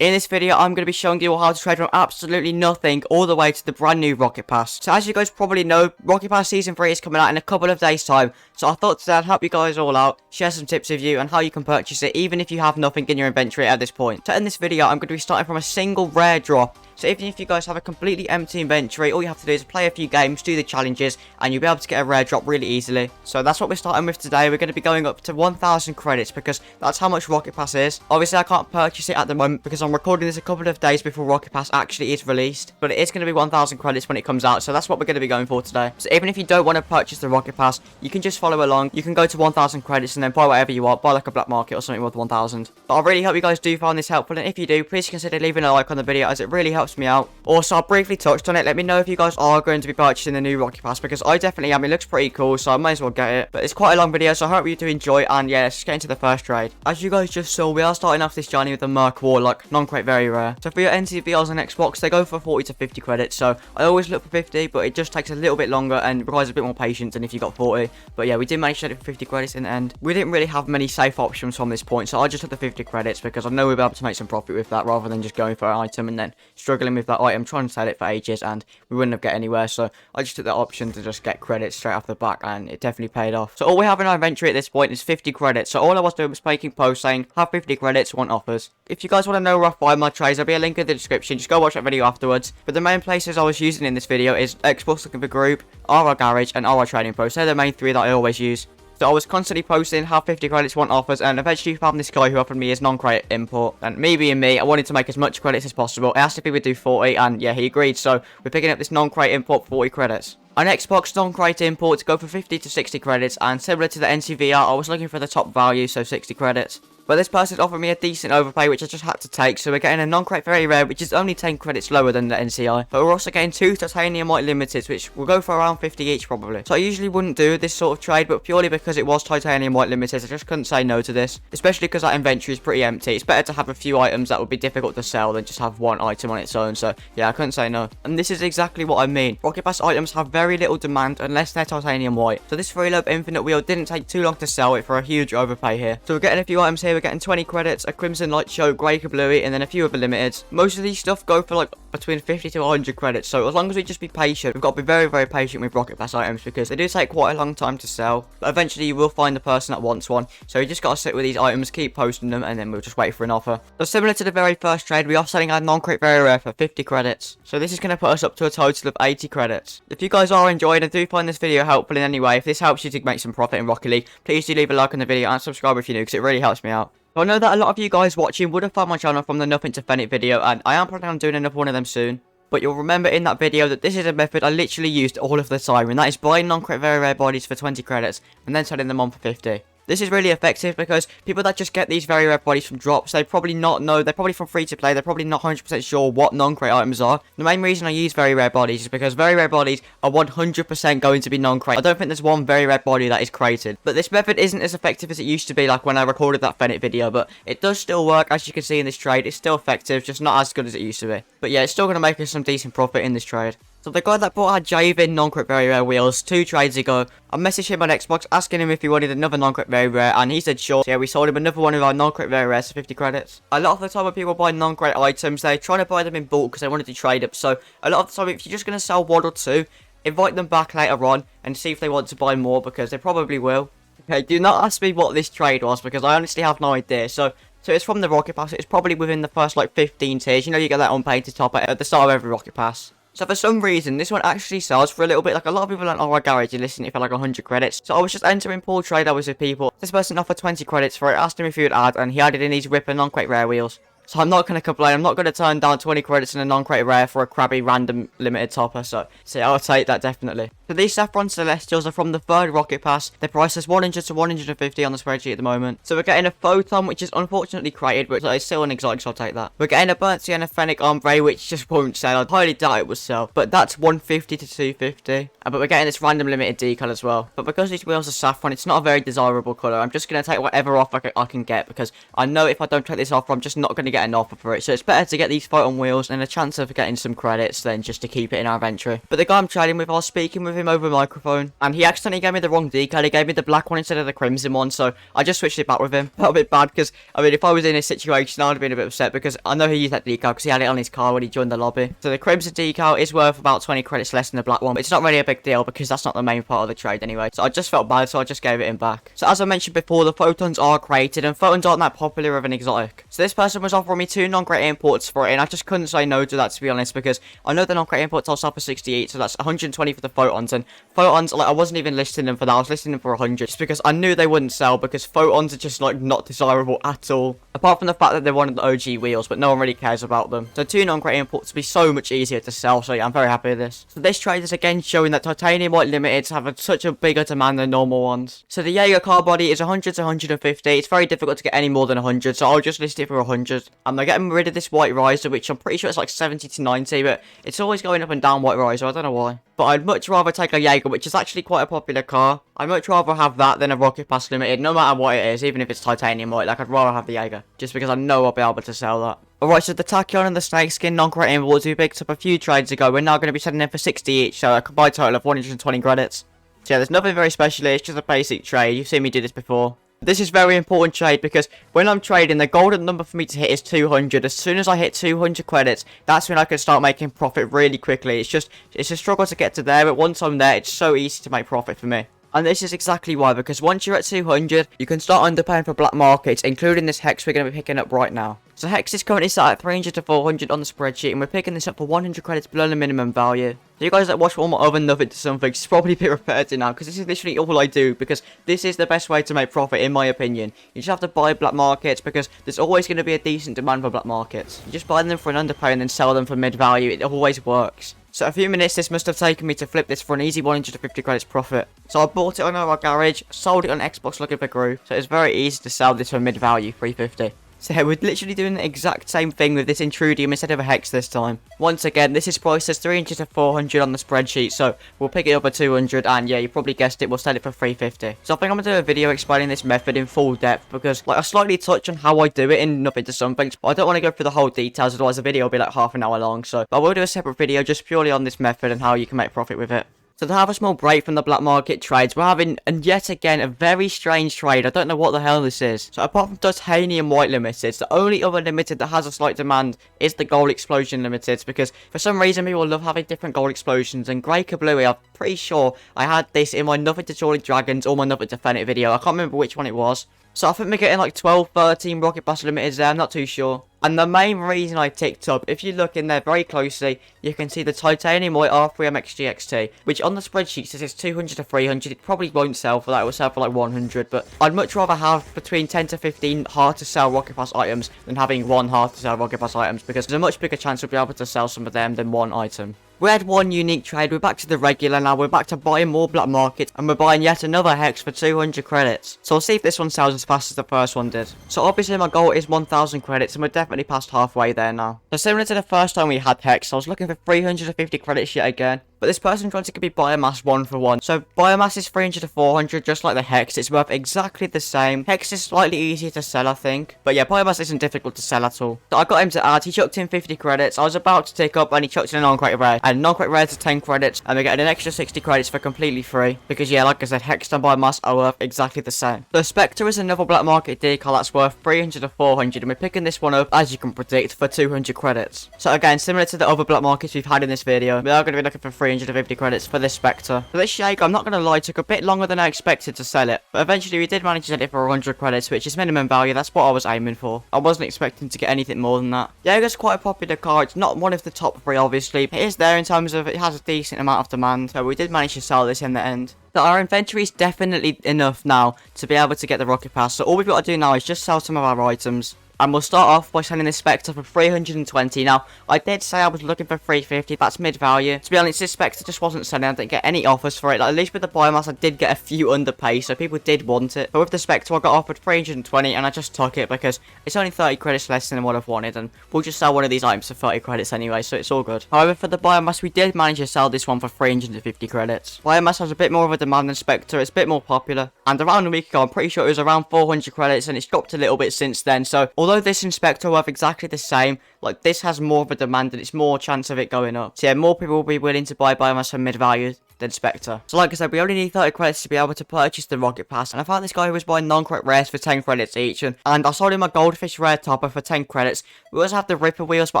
In this video, I'm going to be showing you how to trade from absolutely nothing all the way to the brand new Rocket Pass. So as you guys probably know, Rocket Pass Season 3 is coming out in a couple of days' time. So I thought today I'd help you guys all out, share some tips with you on how you can purchase it even if you have nothing in your inventory at this point. So in this video, I'm going to be starting from a single rare drop. So even if you guys have a completely empty inventory, all you have to do is play a few games, do the challenges, and you'll be able to get a rare drop really easily. So that's what we're starting with today. We're going to be going up to 1,000 credits because that's how much Rocket Pass is. Obviously, I can't purchase it at the moment because I'm recording this a couple of days before Rocket Pass actually is released. But it is going to be 1,000 credits when it comes out, so that's what we're going to be going for today. So even if you don't want to purchase the Rocket Pass, you can just follow along. You can go to 1,000 credits and then buy whatever you want. Buy like a black market or something worth 1,000. But I really hope you guys do find this helpful, and if you do, please consider leaving a like on the video as it really helps me out. Also, I briefly touched on it. Let me know if you guys are going to be purchasing the new Rocket Pass because I definitely am. It looks pretty cool, so I might as well get it. But it's quite a long video, so I hope you do enjoy. And yeah, let's get into the first trade. As you guys just saw, we are starting off this journey with the Merc Warlock, non-crate very rare. So for your NCVRs on Xbox, they go for 40 to 50 credits. So I always look for 50, but it just takes a little bit longer and requires a bit more patience than if you got 40. But yeah, we did manage to get it for 50 credits in the end. We didn't really have many safe options from this point, so I just took the 50 credits because I know we'll be able to make some profit with that rather than just going for an item and then struggling with that item, trying to sell it for ages, and we wouldn't have get anywhere. So I just took the option to just get credits straight off the back, and it definitely paid off. So all we have in our inventory at this point is 50 credits. So all I was doing was making posts saying have 50 credits, want offers. If you guys want to know rough buy my trades, there'll be a link in the description. Just go watch that video afterwards. But the main places I was using in this video is Xbox Looking for Group, RR Garage, and RR Trading Post. They're the main three that I always use. So I was constantly posting have 50 credits, want offers, and eventually found this guy who offered me his non-credit import. And me being me, I wanted to make as much credits as possible. I asked if he would do 40, and yeah, he agreed. So we're picking up this non-credit import for 40 credits. On Xbox, non-credit imports go for 50 to 60 credits, and similar to the NCVR, I was looking for the top value, so 60 credits. But this person's offered me a decent overpay, which I just had to take, so we're getting a non-crate very rare, which is only 10 credits lower than the NCI. But we're also getting 2 titanium white limiteds, which will go for around 50 each probably. So I usually wouldn't do this sort of trade, but purely because it was titanium white limiteds, I just couldn't say no to this. Especially because that inventory is pretty empty. It's better to have a few items that would be difficult to sell than just have one item on its own, so yeah, I couldn't say no. And this is exactly what I mean. Rocket Pass items have very little demand unless they're titanium white. So this Free Lobe Infinite Wheel didn't take too long to sell it for a huge overpay here. So we're getting a few items here. We're getting 20 credits, a Crimson Light Show, Grey Kablooey, and then a few other limiteds. Most of these stuff go for like between 50 to 100 credits, so as long as we just be patient, we've got to be very, very patient with Rocket Pass items because they do take quite a long time to sell. But eventually you will find the person that wants one, so you just got to sit with these items, keep posting them, and then we'll just wait for an offer. So similar to the very first trade, we are selling our non-crate very rare for 50 credits. So this is going to put us up to a total of 80 credits. If you guys are enjoying and do find this video helpful in any way, if this helps you to make some profit in Rocket League, please do leave a like on the video and subscribe if you're new because it really helps me out. So I know that a lot of you guys watching would have found my channel from the Nothing to Fennec video, and I am planning on doing another one of them soon. But you'll remember in that video that this is a method I literally used all of the time, and that is buying non-crate very rare bodies for 20 credits and then selling them on for 50. This is really effective because people that just get these very rare bodies from drops, they probably not know, they're probably from free to play, they're probably not 100% sure what non-crate items are. The main reason I use very rare bodies is because very rare bodies are 100% going to be non-crate. I don't think there's one very rare body that is crated. But this method isn't as effective as it used to be like when I recorded that Fennec video, but it does still work as you can see in this trade. It's still effective, just not as good as it used to be. But yeah, it's still going to make us some decent profit in this trade. So the guy that bought our Javen non-crate very rare wheels 2 trades ago, I messaged him on Xbox asking him if he wanted another non-crate very rare, and he said sure. So yeah, we sold him another one of our non-crate very rares for 50 credits. A lot of the time when people buy non-crate items, they're trying to buy them in bulk because they wanted to trade up. So a lot of the time if you're just going to sell 1 or 2, invite them back later on and see if they want to buy more because they probably will. Okay, do not ask me what this trade was because I honestly have no idea. So it's from the Rocket Pass. It's probably within the first like 15 tiers. You know, you get that unpainted top at the start of every Rocket Pass. So for some reason, this one actually sells for a little bit. Like a lot of people on our garage are listing it for like 100 credits. So I was just entering pool trade hours with people. This person offered 20 credits for it, asked him if he would add, and he added in these Ripper non-crate rare wheels. So I'm not going to complain. I'm not going to turn down 20 credits in a non-crate rare for a crabby random limited topper. So yeah, I'll take that definitely. So these Saffron Celestials are from the 3rd Rocket Pass. They're priced as 100 to 150 on the spreadsheet at the moment. So we're getting a Photon, which is unfortunately crated, but it's still an exotic, so I'll take that. We're getting a Burnt Sienna Fennec Ombre, which just won't sell. I highly doubt it will sell, but that's 150 to 250. But we're getting this random limited decal as well. But because these wheels are saffron, it's not a very desirable colour. I'm just going to take whatever offer I can get because I know if I don't take this offer, I'm just not going to get an offer for it. So it's better to get these Photon wheels and a chance of getting some credits than just to keep it in our inventory. But the guy I'm trading with, I was speaking with him him over microphone, and he accidentally gave me the wrong decal. He gave me the black one instead of the crimson one, so I just switched it back with him. Felt a bit bad, because, I mean, if I was in this situation, I would have been a bit upset, because I know he used that decal, because he had it on his car when he joined the lobby. So the crimson decal is worth about 20 credits less than the black one, but it's not really a big deal, because that's not the main part of the trade anyway. So I just felt bad, so I just gave it him back. So as I mentioned before, the photons are created, and photons aren't that popular of an exotic. So this person was offering me 2 non-crate imports for it, and I just couldn't say no to that, to be honest, because I know the non-crate imports I'll sell for 68, so that's 120 for the photons, and photons, like, I wasn't even listing them for that, I was listing them for 100, just because I knew they wouldn't sell, because photons are just, like, not desirable at all, apart from the fact that they're one of the OG wheels, but no one really cares about them. So 2 non-crate imports would be so much easier to sell, so yeah, I'm very happy with this. So this trade is again showing that titanium white limiteds have such a bigger demand than normal ones. So the Jaeger car body is 100 to 150, it's very difficult to get any more than 100, so I'll just list it for 100. I'm getting rid of this white riser, which I'm pretty sure it's like 70 to 90, but it's always going up and down white riser, I don't know why. But I'd much rather take a Jaeger, which is actually quite a popular car. I'd much rather have that than a Rocket Pass Limited, no matter what it is, even if it's titanium white. Like, I'd rather have the Jaeger, just because I know I'll be able to sell that. Alright, so the Tachyon and the Snakeskin non-crate imports we picked up a few trades ago. We're now going to be selling them for 60 each, so a combined total of 120 credits. So yeah, there's nothing very special here, it's just a basic trade. You've seen me do this before. This is very important trade because when I'm trading, the golden number for me to hit is 200. As soon as I hit 200 credits, that's when I can start making profit really quickly. It's a struggle to get to there, but once I'm there, it's so easy to make profit for me. And this is exactly why, because once you're at 200, you can start underpaying for black markets, including this Hex we're going to be picking up right now. So Hex is currently sat at 300 to 400 on the spreadsheet, and we're picking this up for 100 credits below the minimum value. So you guys that watch all my other Nothing to Something, it's probably a bit repetitive now, because this is literally all I do, because this is the best way to make profit, in my opinion. You just have to buy black markets, because there's always going to be a decent demand for black markets. You just buy them for an underpay and then sell them for mid-value, it always works. So a few minutes this must have taken me to flip this for an easy 150 credits profit. So I bought it on our garage, sold it on Xbox looking for Groove, so it's very easy to sell this for mid-value, 350. So yeah, we're literally doing the exact same thing with this Intrudium instead of a Hex this time. Once again, this is priced as 300 to 400 on the spreadsheet, so we'll pick it up at 200, and yeah, you probably guessed it, we'll sell it for 350. So I think I'm going to do a video explaining this method in full depth, because like I slightly touch on how I do it in Nothing to Something, but I don't want to go through the whole details, otherwise the video will be like half an hour long, so I will do a separate video just purely on this method and how you can make profit with it. So to have a small break from the black market trades, we're having, and yet again, a very strange trade. I don't know what the hell this is. So apart from Titanium White Limiteds, the only other limited that has a slight demand is the Gold Explosion Limiteds, because for some reason people love having different gold explosions, and Grey Kablooey, I'm pretty sure I had this in my Nothing to Jolly Dragons or my Nothing to Fennec video. I can't remember which one it was. So I think we're getting like 12, 13 Rocket Pass Limiteds there, I'm not too sure. And the main reason I ticked up, if you look in there very closely, you can see the Titanium White R3MX GXT, which on the spreadsheet says it's 200 to 300. It probably won't sell for that, it will sell for like 100, but I'd much rather have between 10 to 15 hard to sell Rocket Pass items than having one hard to sell Rocket Pass items, because there's a much bigger chance we'll be able to sell some of them than one item. We had one unique trade, we're back to the regular now, we're back to buying more black market, and we're buying yet another Hex for 200 credits. So I'll see if this one sells as fast as the first one did. So obviously my goal is 1000 credits, and we're definitely past halfway there now. So similar to the first time we had Hex, I was looking for 350 credits yet again. But this person tried to give me biomass 1 for 1. So biomass is 300 to 400, just like the Hex. It's worth exactly the same. Hex is slightly easier to sell, I think. But yeah, biomass isn't difficult to sell at all. So I got him to add. He chucked in 50 credits. I was about to take up, and he chucked in a non-crate rare. And non-crate rare to 10 credits. And we're getting an extra 60 credits for completely free. Because yeah, like I said, Hex and biomass are worth exactly the same. The Spectre is another black market decal that's worth 300 to 400. And we're picking this one up, as you can predict, for 200 credits. So again, similar to the other black markets we've had in this video, we are going to be looking for 350 credits for this Spectre. For this Jaeger, I'm not going to lie, it took a bit longer than I expected to sell it, but eventually we did manage to sell it for 100 credits, which is minimum value. That's what I was aiming for. I wasn't expecting to get anything more than that. Jaeger's quite a popular car. It's not one of the top 3, obviously. It is there in terms of it has a decent amount of demand, so we did manage to sell this in the end. But our inventory is definitely enough now to be able to get the Rocket Pass, so all we've got to do now is just sell some of our items. And we'll start off by selling this Spectre for 320. Now, I did say I was looking for 350. That's mid-value. To be honest, this Spectre just wasn't selling. I didn't get any offers for it. Like, at least with the biomass, I did get a few underpay, so people did want it. But with the Spectre, I got offered 320, and I just took it because it's only 30 credits less than what I've wanted. And we'll just sell one of these items for 30 credits anyway, so it's all good. However, for the biomass, we did manage to sell this one for 350 credits. Biomass has a bit more of a demand than Spectre. It's a bit more popular. And around a week ago, I'm pretty sure it was around 400 credits, and it's dropped a little bit since then. So, although this Spectre worth exactly the same, like this has more of a demand and it's more chance of it going up. So yeah, more people will be willing to buy biomass for mid-value. than Spectre. So like I said, we only need 30 credits to be able to purchase the Rocket Pass, and I found this guy who was buying non-credit rares for 10 credits each, and I sold him a Goldfish rare topper for 10 credits. We also have the Ripper wheels, but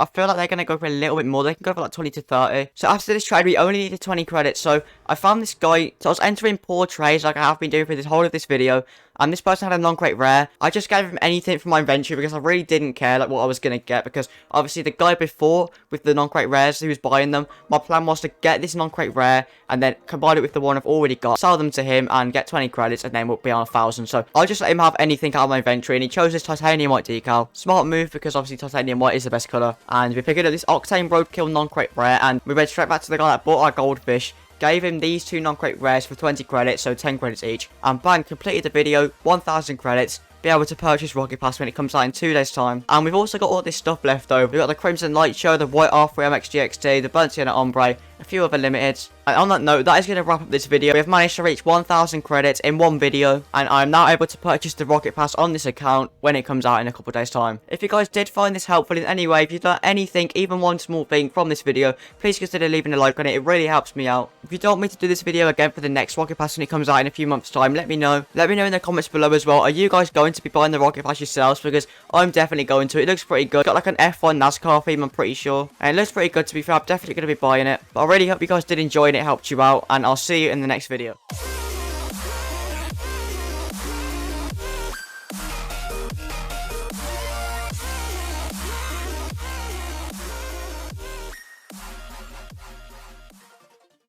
I feel like they're going to go for a little bit more. They can go for like 20 to 30. So after this trade, we only needed 20 credits, so I found this guy. So I was entering poor trades like I have been doing for this whole of this video, and this person had a non-crate rare. I just gave him anything from my inventory because I really didn't care like what I was going to get, because obviously the guy before with the non-crate rares who was buying them, my plan was to get this non-crate rare and then combine it with the one I've already got, sell them to him and get 20 credits, and then we'll be on 1,000. So I'll just let him have anything out of my inventory, and he chose this titanium white decal. Smart move, because obviously titanium white is the best colour. And we picked up this Octane Roadkill non-crate rare, and we went straight back to the guy that bought our Goldfish, gave him these 2 non-crate rares for 20 credits, so 10 credits each, and bang, completed the video, 1,000 credits, be able to purchase Rocket Pass when it comes out in 2 days time. And we've also got all this stuff left over. We've got the Crimson Light Show, the White R3MX GXT, the Burnt Sienna Ombre, a few other limiteds. And on that note, that is going to wrap up this video. We have managed to reach 1,000 credits in one video, and I am now able to purchase the Rocket Pass on this account when it comes out in a couple days time. If you guys did find this helpful in any way, if you've learned anything, even one small thing from this video, please consider leaving a like on it. It really helps me out. If you don't want me to do this video again for the next Rocket Pass when it comes out in a few months time, let me know. Let me know in the comments below as well. Are you guys going to be buying the Rocket Pass yourselves? Because I'm definitely going to. It looks pretty good. Got like an F1 NASCAR theme, I'm pretty sure. And it looks pretty good, to be fair. I'm definitely going to be buying it. But I really hope you guys did enjoy and it helped you out, and I'll see you in the next video.